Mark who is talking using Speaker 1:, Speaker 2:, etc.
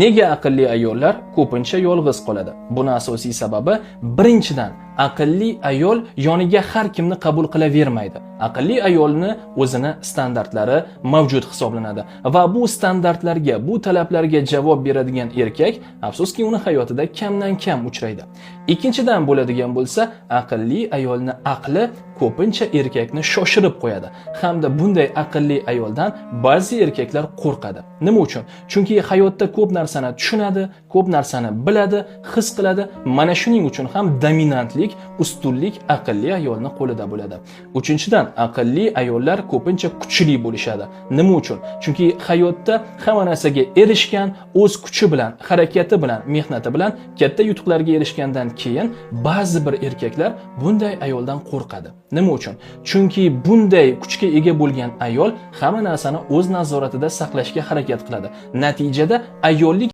Speaker 1: Nega aqlli ayollar ko'pincha yolg'iz qoladi? Buni asosiy sababi birinchidan, aqlli ayol yoniga har kimni qabul qilavermaydi. Aqlli ayolni o'zini standartlari mavjud hisoblanadi va bu standartlarga, bu talablarga javob beradigan erkak, afsuski uni hayotida kamdan kam uchraydi. Ikkinchidan bo'ladigan bo'lsa, aqlli ayolni aqli ko'pincha erkakni shoshirib qo'yadi hamda bunday aqlli ayoldan ba'zi erkaklar qo'rqadi. Nima uchun? Chunki hayotda ko'p narsani tushunadi, ko'p narsani biladi, his qiladi. Mana shuning uchun ham dominantlik, ustunlik aqlli ayolni qo'lida bo'ladi. Uchinchidan, aqlli ayollar ko'pincha kuchli bo'lishadi. Nima uchun? Chunki hayotda hamma narsaga erishgan, o'z kuchi bilan, harakati bilan, mehnati bilan katta yutuqlarga erishgandan keyin ba'zi bir erkaklar bunday ayoldan qo'rqadi. Nima uchun? Chunki bunday kuchga ega bo'lgan ayol hamma narsani o'z nazoratida saqlashga harakat qiladi. Natijada ayollik